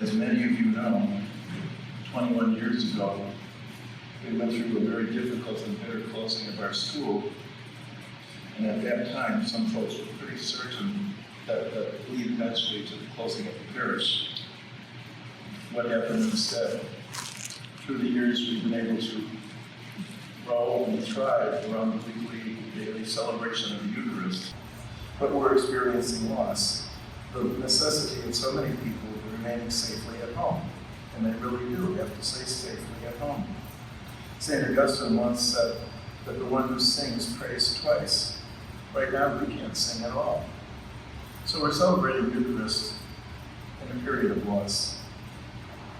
As many of you know, 21 years ago, we went through a very difficult and bitter closing of our school. And at that time, some folks were pretty certain that it would lead eventually to the closing of the parish. What happened instead? Through the years, we've been able to grow and thrive around the weekly, daily celebration of the Eucharist. But we're experiencing loss. The necessity of so many people remaining safely at home. And they really do have to stay safely at home. St. Augustine once said that the one who sings prays twice. Right now, we can't sing at all. So we're celebrating Eucharist in a period of loss.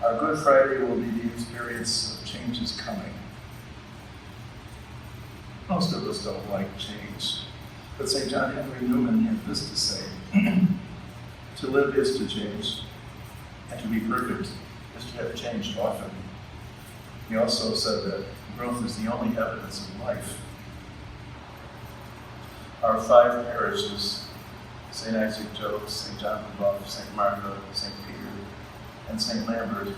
Our Good Friday will be the experience of changes coming. Most of us don't like change, but St. John Henry Newman had this to say: to live is to change, and to be perfect is to have changed often. He also said that growth is the only evidence of life. Our 5 parishes, St. Isaac Job, St. John the Baptist, St. Martha, St. Peter, and St. Lambert,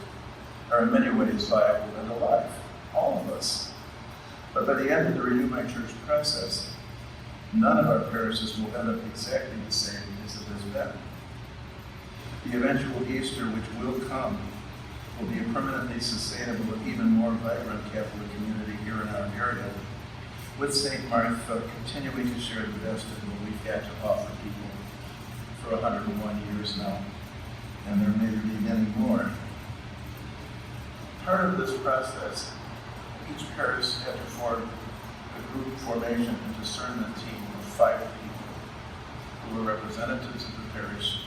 are in many ways viable and alive, all of us. But by the end of the Renew My Church process, none of our parishes will end up exactly the same as it has been. The eventual Easter, which will come, will be a permanently sustainable and even more vibrant Catholic community here in our area, with St. Martha continuing to share the best of what we've had to offer people for 101 years now, and there may be many more. Part of this process, each parish had to form a group formation and discernment team of 5 people who were representatives of the parish,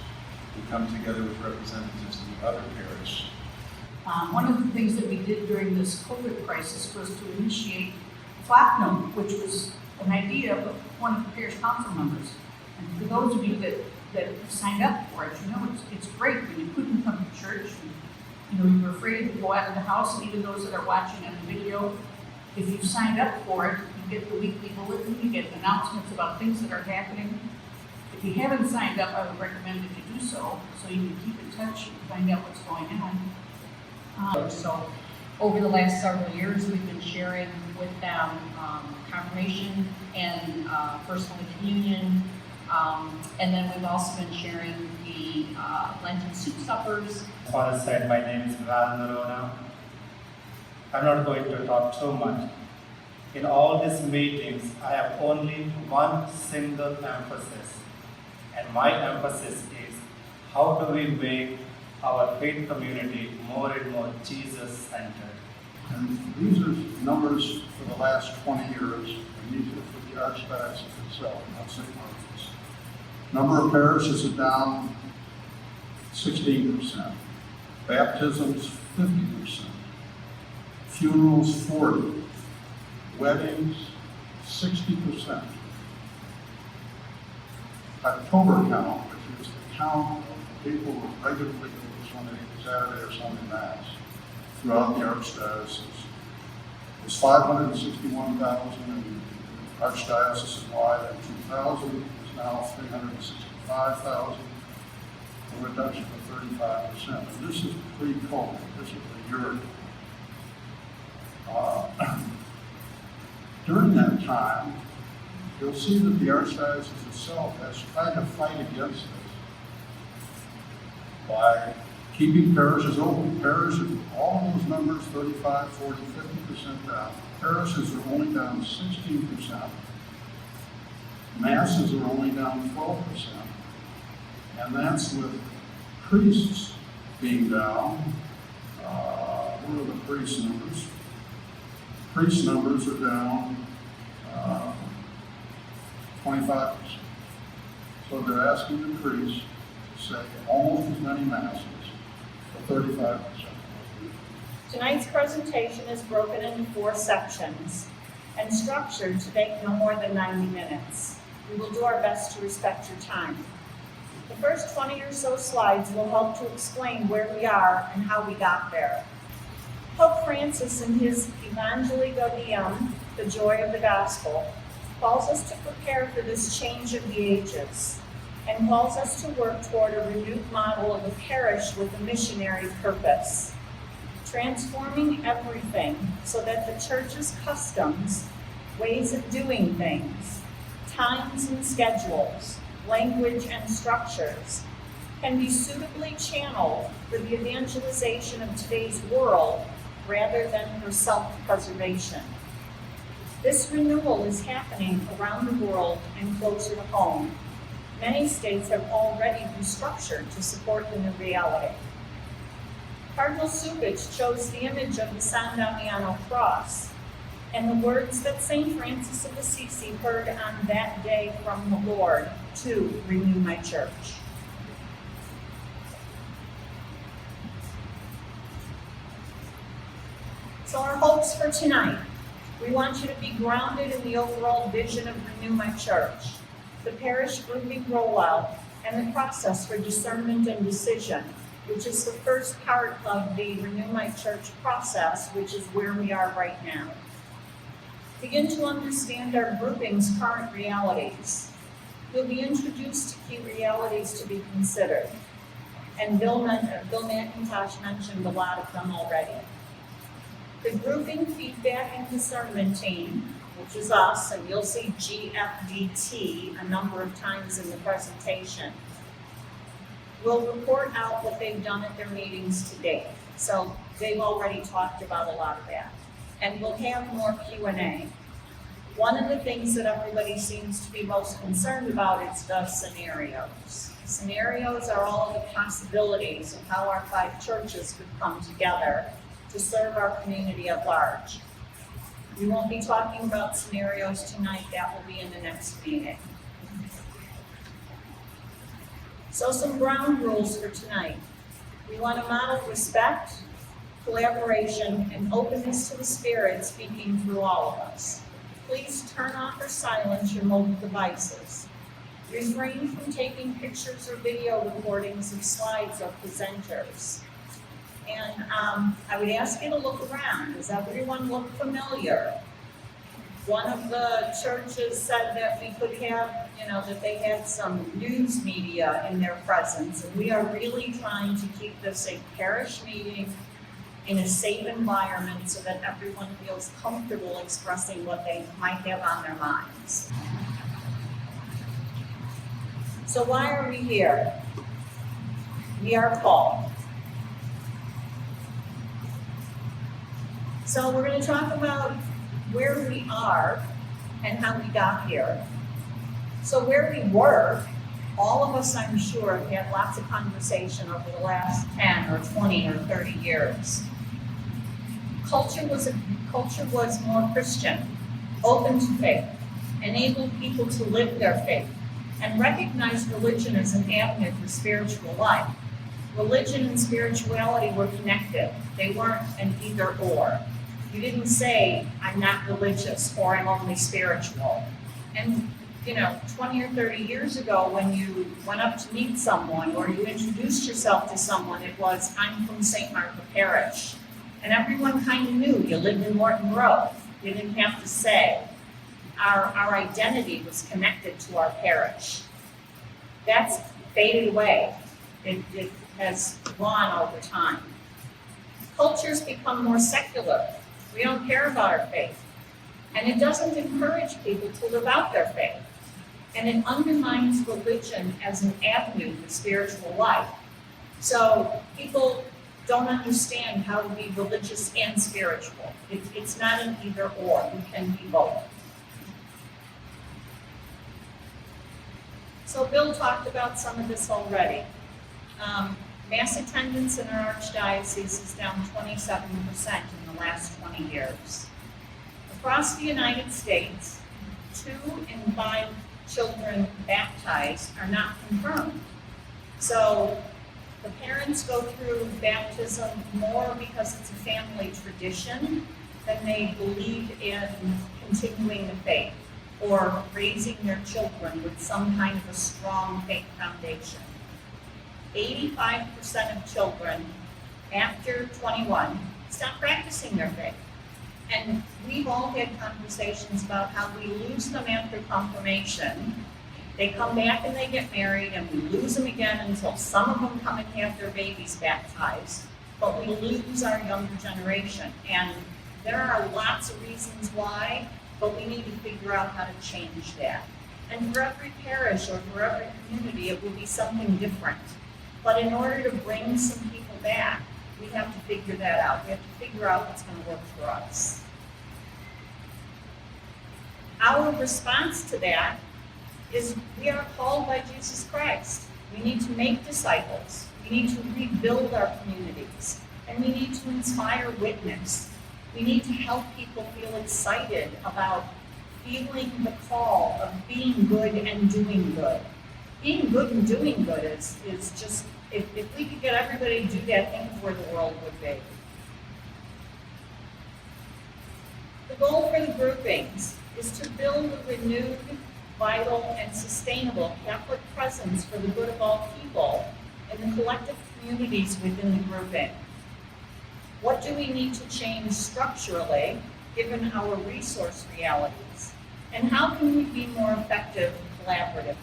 who come together with representatives of the other parish. One of the things that we did during this COVID crisis was to initiate Platinum, which was an idea of one of the parish council members. And for those of you that signed up for it, you know it's great when you couldn't come to church. And, you were afraid to go out of the house, and even those that are watching on the video, if you signed up for it, you get the weekly bulletin, you get announcements about things that are happening. If you haven't signed up, I would recommend that you do so you can keep in touch and find out what's going on. So over the last several years, we've been sharing with them confirmation and First Holy Communion. And then we've also been sharing the Lenten soup suppers. As Father said, my name is Val Narona. I'm not going to talk too much. In all these meetings, I have only one single emphasis. And my emphasis is, how do we make our faith community more and more Jesus-centered? And these are numbers for the last 20 years, and these are for the Archdiocese itself, not St. Martha's. Number of parishes are down 16%. Baptisms, 50%. Funerals, 40%. Weddings, 60%. October count, which is the count of people who regularly go to Saturday or Sunday Mass throughout the Archdiocese, was 561,000 in Archdiocese-wide in 2000, is now 365,000, a reduction of 35%. And this is pre-COVID, this is a year ago. During that time, you'll see that the Archdiocese itself has tried to fight against this by keeping parishes open. Parishes, all of those numbers, 35, 40, 50% down. Parishes are only down 16%. Masses are only down 12%. And that's with priests being down. What are the priest numbers? Priest numbers are down 25%. So they're asking the priests to say almost as many masses for 35%. Tonight's presentation is broken into 4 sections and structured to make no more than 90 minutes. We will do our best to respect your time. The first 20 or so slides will help to explain where we are and how we got there. Pope Francis, in his Evangelii Gaudium, the joy of the gospel, calls us to prepare for this change of the ages and calls us to work toward a renewed model of a parish with a missionary purpose, transforming everything so that the church's customs, ways of doing things, times and schedules, language and structures can be suitably channeled for the evangelization of today's world rather than for self-preservation. This renewal is happening around the world and closer to home. Many states have already restructured to support the new reality. Cardinal Supich chose the image of the San Damiano cross and the words that St. Francis of Assisi heard on that day from the Lord to renew my church. So our hopes for tonight. We want you to be grounded in the overall vision of Renew My Church, the parish grouping rollout, and the process for discernment and decision, which is the first part of the Renew My Church process, which is where we are right now. Begin to understand our grouping's current realities. You'll be introduced to key realities to be considered. And Bill McIntosh mentioned a lot of them already. The grouping feedback and discernment team, which is us, and you'll see GFDT a number of times in the presentation, will report out what they've done at their meetings to date. So they've already talked about a lot of that. And we'll have more Q&A. One of the things that everybody seems to be most concerned about is the scenarios. Scenarios are all of the possibilities of how our 5 churches could come together to serve our community at large. We won't be talking about scenarios tonight, that will be in the next meeting. So some ground rules for tonight. We want to model respect, collaboration, and openness to the Spirit speaking through all of us. Please turn off or silence your mobile devices. Refrain from taking pictures or video recordings of slides or presenters. And I would ask you to look around. Does everyone look familiar? One of the churches said that we could have, that they had some news media in their presence. And we are really trying to keep this a parish meeting in a safe environment so that everyone feels comfortable expressing what they might have on their minds. So why are we here? We are called. So we're going to talk about where we are and how we got here. So where we were, all of us, I'm sure, have had lots of conversation over the last 10 or 20 or 30 years. Culture was more Christian, open to faith, enabled people to live their faith, and recognized religion as an avenue for spiritual life. Religion and spirituality were connected. They weren't an either or. You didn't say, I'm not religious or I'm only spiritual. And 20 or 30 years ago, when you went up to meet someone or you introduced yourself to someone, it was, I'm from St. Martha Parish. And everyone kind of knew you lived in Morton Grove. You didn't have to say. Our identity was connected to our parish. That's faded away. It has gone over time. Culture's become more secular. We don't care about our faith. And it doesn't encourage people to live out their faith. And it undermines religion as an avenue for spiritual life. So people don't understand how to be religious and spiritual. It's not an either or. You can be both. So Bill talked about some of this already. Mass attendance in our archdiocese is down 27% in the last 20 years. Across the United States, 2 in 5 children baptized are not confirmed. So the parents go through baptism more because it's a family tradition than they believe in continuing the faith or raising their children with some kind of a strong faith foundation. 85% of children after 21 stop practicing their faith. And we've all had conversations about how we lose them after confirmation. They come back and they get married, and we lose them again until some of them come and have their babies baptized. But we lose our younger generation, and there are lots of reasons why, but we need to figure out how to change that. And for every parish or for every community, it will be something different. But in order to bring some people back, we have to figure that out. We have to figure out what's going to work for us. Our response to that is we are called by Jesus Christ. We need to make disciples. We need to rebuild our communities. And we need to inspire witness. We need to help people feel excited about feeling the call of being good and doing good. Being good and doing good is just, if we could get everybody to do that, think of where the world would be. The goal for the groupings is to build a renewed, vital, and sustainable Catholic presence for the good of all people in the collective communities within the grouping. What do we need to change structurally, given our resource realities? And how can we be more effective collaboratively?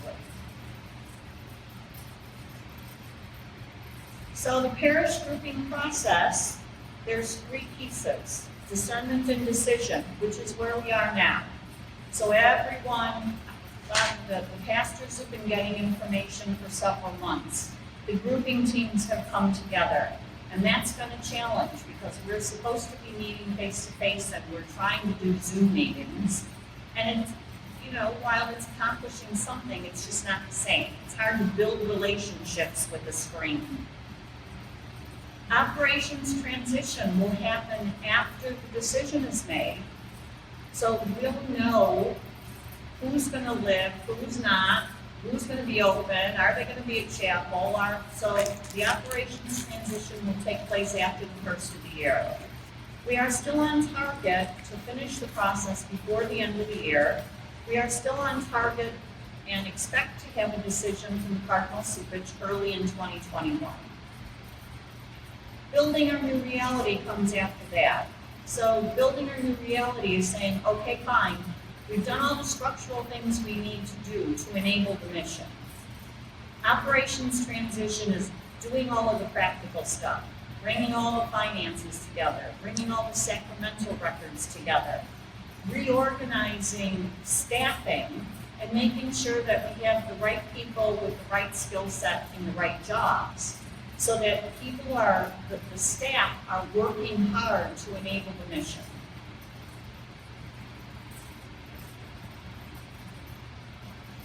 So the parish grouping process, there's 3 pieces: discernment and decision, which is where we are now. So everyone, the pastors have been getting information for several months. The grouping teams have come together, and that's been a challenge because we're supposed to be meeting face-to-face and we're trying to do Zoom meetings. And it's, while it's accomplishing something, it's just not the same. It's hard to build relationships with a screen. Operations transition will happen after the decision is made. So we'll know who's going to live, who's not, who's going to be open, are they going to be at chapel? So the operations transition will take place after the first of the year. We are still on target to finish the process before the end of the year. We are still on target and expect to have a decision from the Cardinal Supich early in 2021. Building our new reality comes after that. So building our new reality is saying, okay, fine, we've done all the structural things we need to do to enable the mission. Operations transition is doing all of the practical stuff, bringing all the finances together, bringing all the sacramental records together, reorganizing staffing, and making sure that we have the right people with the right skill set in the right jobs, so that the staff are working hard to enable the mission.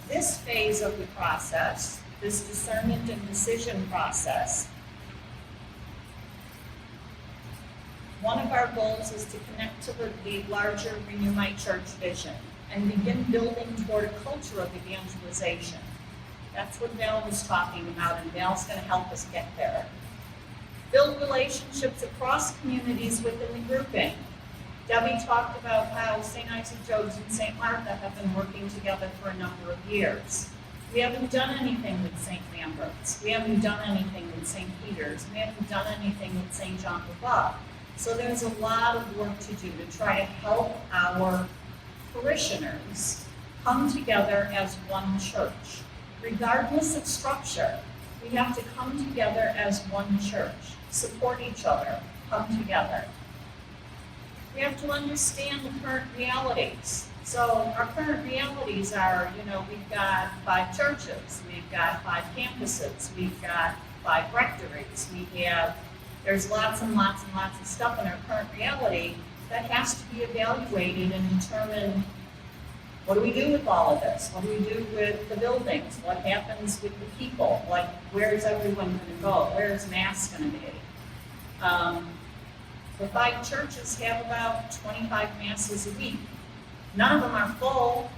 This phase of the process, this discernment and decision process, one of our goals is to connect to the larger Renew My Church vision and begin building toward a culture of evangelization. That's what Val was talking about, and Val's going to help us get there. Build relationships across communities within the grouping. Debbie talked about how St. Isaac Jogues and St. Martha have been working together for a number of years. We haven't done anything with St. Lambert's. We haven't done anything with St. Peter's. We haven't done anything with St. John the Baptist. So there's a lot of work to do to try to help our parishioners come together as one church. Regardless of structure, we have to come together as one church, support each other, come together. We have to understand the current realities. So our current realities are, we've got 5 churches, we've got 5 campuses, we've got 5 rectories, there's lots and lots and lots of stuff in our current reality that has to be evaluated and determined. What do we do with all of this? What do we do with the buildings? What happens with the people? Where's everyone going to go? Where's Mass going to be? The 5 churches have about 25 Masses a week. None of them are full.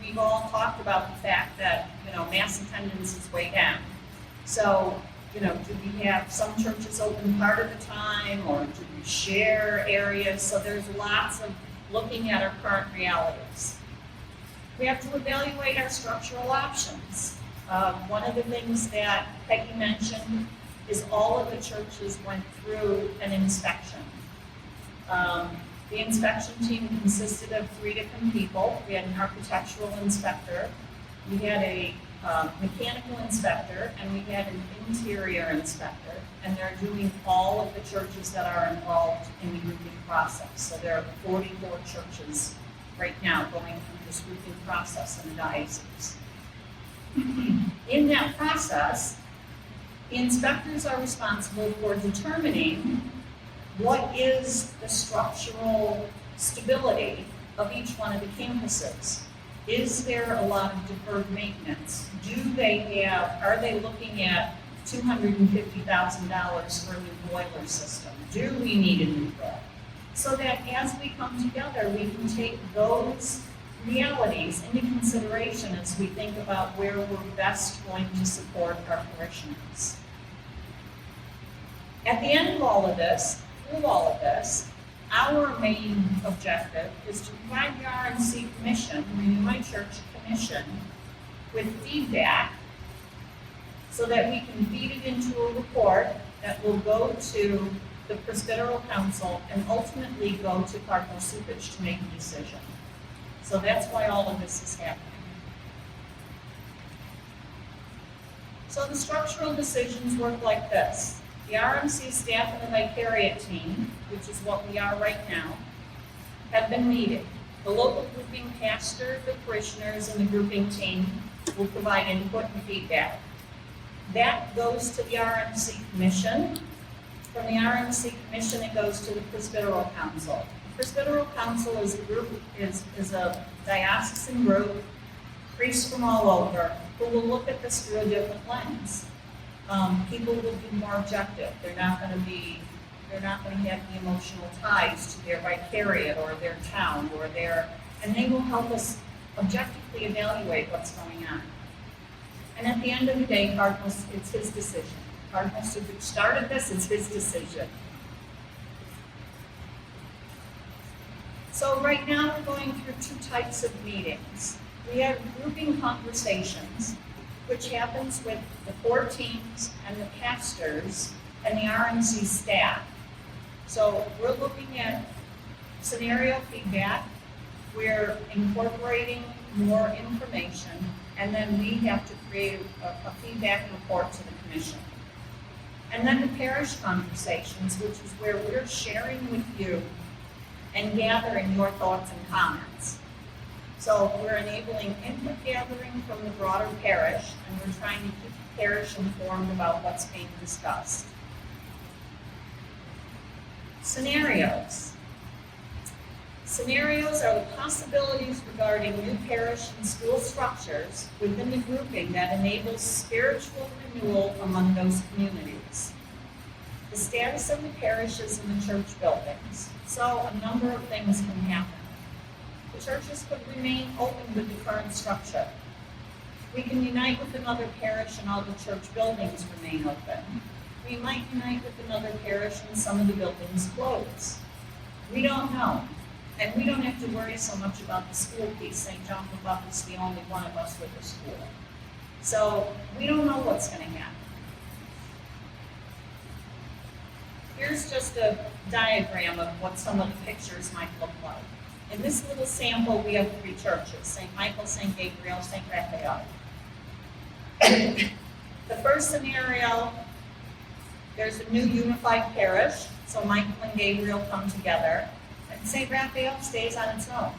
We've all talked about the fact that, Mass attendance is way down. So, do we have some churches open part of the time, or do we share areas? So there's lots of looking at our current realities. We have to evaluate our structural options. One of the things that Peggy mentioned is all of the churches went through an inspection. The inspection team consisted of 3 different people. We had an architectural inspector, We had a mechanical inspector, and we had an interior inspector, and they're doing all of the churches that are involved in the grouping process. So there are 44 churches right now going through this grouping process in the diocese. In that process, the inspectors are responsible for determining what is the structural stability of each one of the campuses. Is there a lot of deferred maintenance? Are they looking at $250,000 for a new boiler system? Do we need a new boiler? So that as we come together, we can take those realities into consideration as we think about where we're best going to support our parishioners. At the end of all of this, through all of this, our main objective is to provide the RMC Commission, Renew My Church Commission, with feedback so that we can feed it into a report that will go to the Presbyteral Council and ultimately go to Cardinal Cupich to make a decision. So that's why all of this is happening. So the structural decisions work like this. The RMC staff and the Vicariate team, which is what we are right now, have been meeting. The local grouping pastor, the parishioners, and the grouping team will provide input and feedback. That goes to the RMC Commission. From the RMC Commission, it goes to the Presbyteral Council. The Presbyteral Council is a diocesan group, priests from all over, who will look at this through a different lens. People will be more objective. They're not going to have the emotional ties to their vicariate or their town and they will help us objectively evaluate what's going on. And at the end of the day, it's his decision. Cardinal Cupich started this, it's his decision. So right now we're going through two types of meetings. We have grouping conversations, which happens with the 4 teams and the pastors and the RMC staff. So we're looking at scenario feedback, we're incorporating more information, and then we have to create a feedback report to the commission. And then the parish conversations, which is where we're sharing with you and gathering your thoughts and comments. So we're enabling input gathering from the broader parish, and we're trying to keep the parish informed about what's being discussed. Scenarios. Scenarios are the possibilities regarding new parish and school structures within the grouping that enables spiritual renewal among those communities. The status of the parishes and the church buildings. So a number of things can happen. The churches could remain open with the current structure. We can unite with another parish and all the church buildings remain open. We might unite with another parish and some of the buildings close. We don't know. And we don't have to worry so much about the school piece. St. John the Baptist is the only one of us with a school. So we don't know what's going to happen. Here's just a diagram of what some of the pictures might look like. In this little sample, we have 3 churches, St. Michael, St. Gabriel, St. Raphael. The first scenario, there's a new unified parish, so Michael and Gabriel come together, and St. Raphael stays on its own.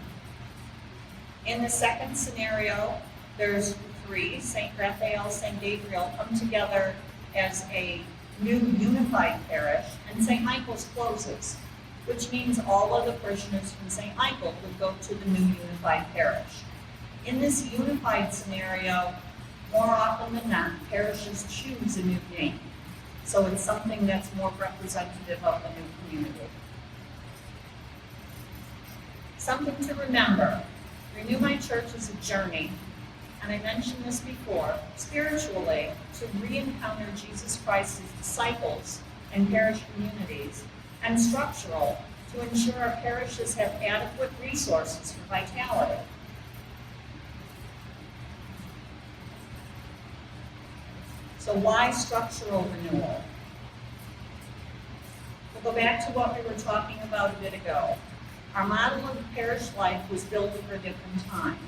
In the second scenario, there's 3, St. Raphael, St. Gabriel come together as a new unified parish, and St. Michael's closes, which means all of the parishioners from St. Michael would go to the new unified parish. In this unified scenario, more often than not, parishes choose a new name. So it's something that's more representative of the new community. Something to remember, Renew My Church is a journey, and I mentioned this before, spiritually, to re-encounter Jesus Christ's disciples and parish communities, and structural, to ensure our parishes have adequate resources for vitality. So why structural renewal? We'll go back to what we were talking about a bit ago. Our model of parish life was built for a different time.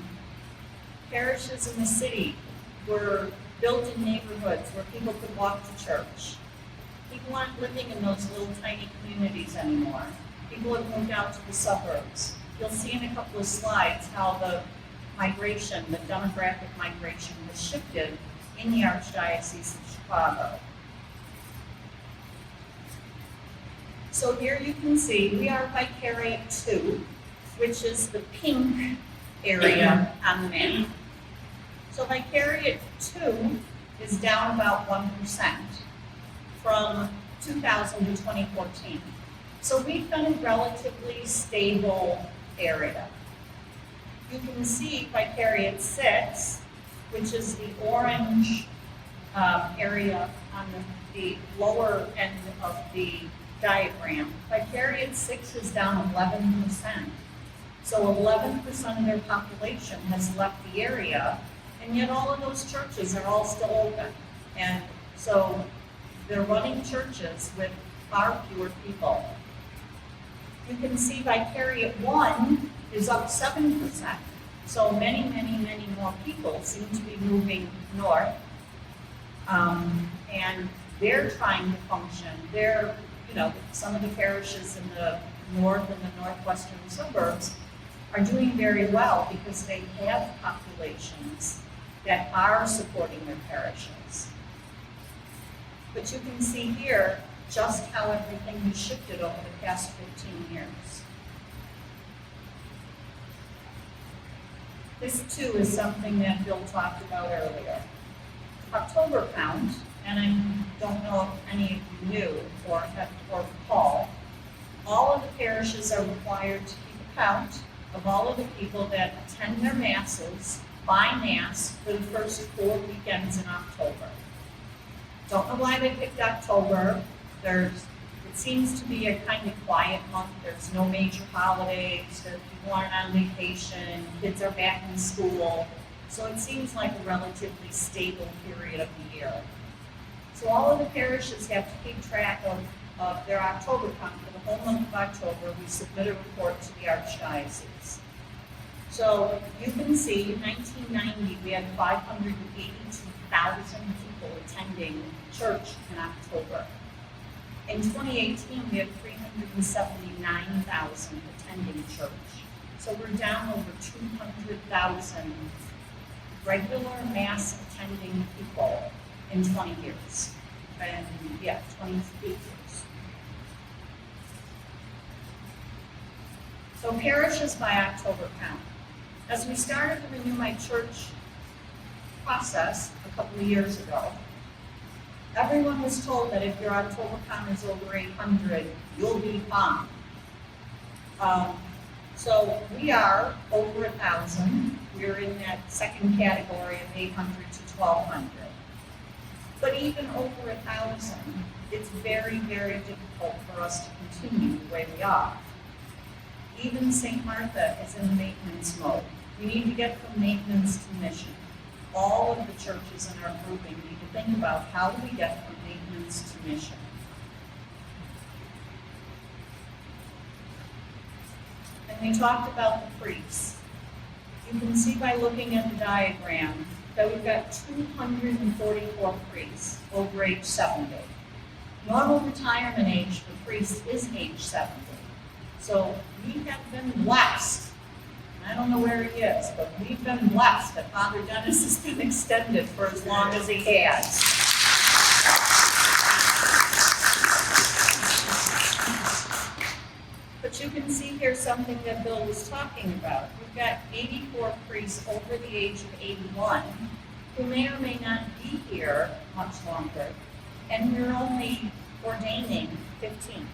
Parishes in the city were built in neighborhoods where people could walk to church. People aren't living in those little tiny communities anymore. People have moved out to the suburbs. You'll see in a couple of slides how the migration, the demographic migration has shifted in the Archdiocese of Chicago. So here you can see we are Vicariate 2, which is the pink area on the map. So Vicariate 2 is down about 1% from 2000 to 2014. So we've been a relatively stable area. You can see Vicariate 6, which is the orange area on the lower end of the diagram. Vicariate 6 is down 11%. So 11% of their population has left the area, and yet all of those churches are all still open. And so they're running churches with far fewer people. You can see Vicariate 1 is up 7%. So many more people seem to be moving north. And they're trying to function. They're, some of the parishes in the north and the northwestern suburbs are doing very well because they have populations that are supporting their parishes. But you can see here just how everything has shifted over the past 15 years. This too is something that Bill talked about earlier. October count, and I don't know if any of you knew or recall, all of the parishes are required to keep a count of all of the people that attend their masses by mass for the first 4 weekends in October. Don't know why they picked October. It seems to be a kind of quiet month. There's no major holidays. People aren't on vacation. Kids are back in school. So it seems like a relatively stable period of the year. So all of the parishes have to keep track of their October count for the whole month of October. We submit a report to the Archdiocese. So you can see in 1990 we had 582,000 people attending church in October. In 2018 we had 379,000 attending church. So we're down over 200,000 regular mass attending people in 20 years. And 28 years. So parishes by October count. As we started the Renew My Church process a couple of years ago, everyone was told that if your October count is over 800, you'll be fine. So we are over 1,000. We're in that second category of 800 to 1,200. But even over 1,000, it's very difficult for us to continue the way we are. Even St. Martha is in maintenance mode. We need to get from maintenance to mission. All of the churches in our grouping need to think about how do we get from maintenance to mission. And we talked about the priests. You can see by looking at the diagram that we've got 244 priests over age 70. Normal retirement age for priests is age 70. So we have been blessed. I don't know where he is, but we've been blessed that Father Dennis has been extended for as long as he has. But you can see here something that Bill was talking about. We've got 84 priests over the age of 81 who may or may not be here much longer, and we're only ordaining 15.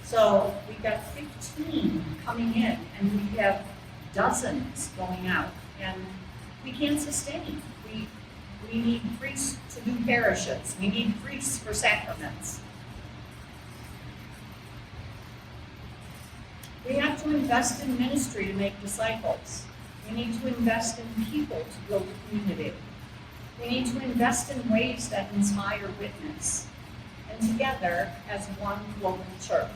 So we've got 15 coming in, and we have dozens going out, and we can't sustain. We need priests to do parishes. We need priests for sacraments. We have to invest in ministry to make disciples. We need to invest in people to build a community. We need to invest in ways that inspire witness, and together as one local church.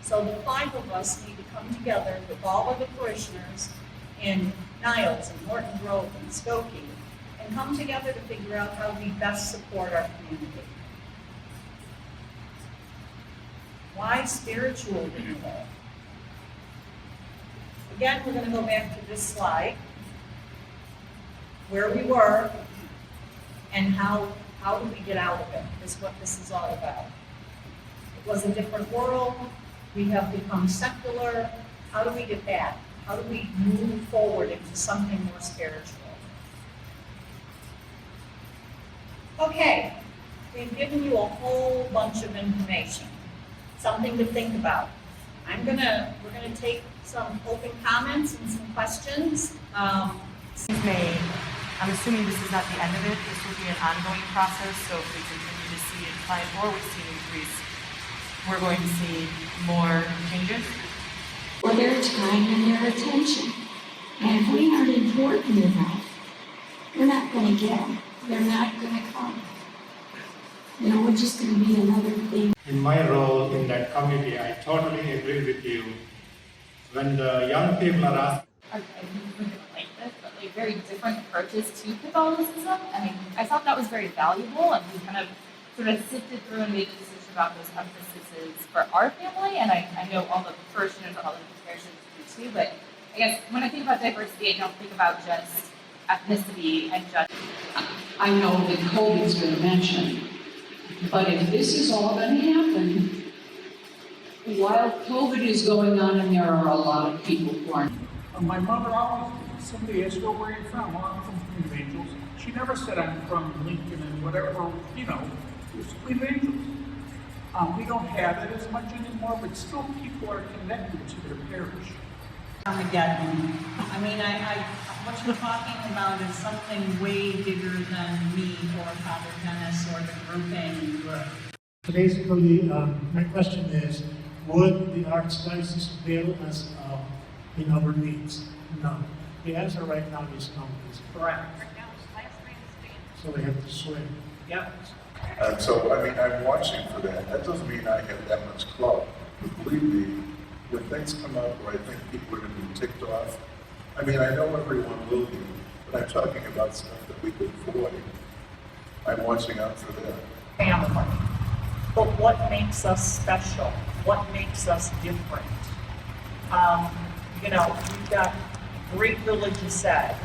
So the 5 of us need to come together with all of the parishioners in Niles and Morton Grove and Skokie, and come together to figure out how we best support our community. Why spiritual renewal? Again, we're going to go back to this slide, where we were and how do we get out of it, is what this is all about. It was a different world. We have become secular. How do we get back? How do we move forward into something more spiritual? Okay, we've given you a whole bunch of information, something to think about. We're gonna take some open comments and some questions. May, I'm assuming this is not the end of it. This will be an ongoing process. So if we continue to see a decline or we see an increase, we're going to see more changes. Or their time and their attention. And if we aren't important enough, we're not going to get them. They're not going to come. You know, we're just going to be another thing. In my role in that committee, I totally agree with you. When the young people are asked, I think like this, but like very different approaches to Catholicism. I mean, I thought that was very valuable, and we kind of sort of sifted through and made a decision about those emphases for our family. And I know all the parishioners and all the comparisons do too, but I guess when I think about diversity, I don't think about just ethnicity and just. I know that COVID's been mentioned, but if this is all going to happen, while COVID is going on and there are a lot of people who aren't. My mother always, somebody asked her where you're from. Well, I'm from Queen Angels. She never said I'm from Lincoln and whatever, you know, it was Queen Angels. We don't have it as much anymore, but still people are connected to their parish. Armageddon. I mean, what you're talking about is something way bigger than me or Father Dennis or the grouping. So basically, my question is, would the Archdiocese fail us in our needs? No. The answer right now is no. Correct. So they have to swing. Yep. And so, I mean, I'm watching for that. That doesn't mean I have that much clout. But believe me, when things come up where I think people are going to be ticked off, I mean, I know everyone will be, but I'm talking about stuff that we could avoid. I'm watching out for that. Family. But what makes us special? What makes us different? You know, we've got great religious ed.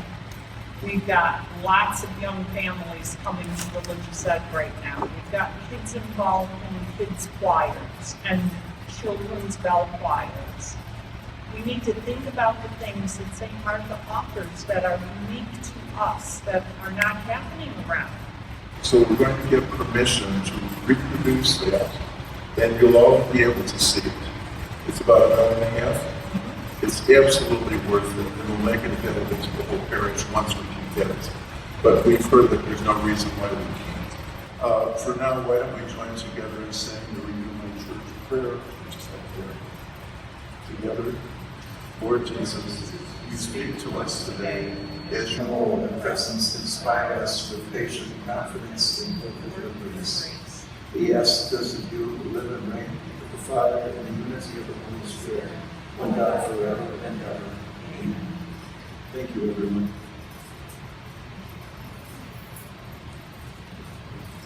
We've got lots of young families coming to religious ed right now. We've got kids involved in kids' choirs and children's bell choirs. We need to think about the things that St. Martha offers that are unique to us, that are not happening around. So we're going to get permission to reproduce that, and you'll all be able to see it. It's about an hour and a half. It's absolutely worth it, and we'll make it available to the whole parish once we can get it. But we've heard that there's no reason why we can't. For now, why don't we join together and sing the Renew Church prayer, which is up there. Together, Lord Jesus, you speak to us today as you hold and presence inspire us with patient confidence in your grace. We ask this of you who live and reign with the Father in the unity of the Holy Spirit, one God forever and ever. Amen. Thank you, everyone.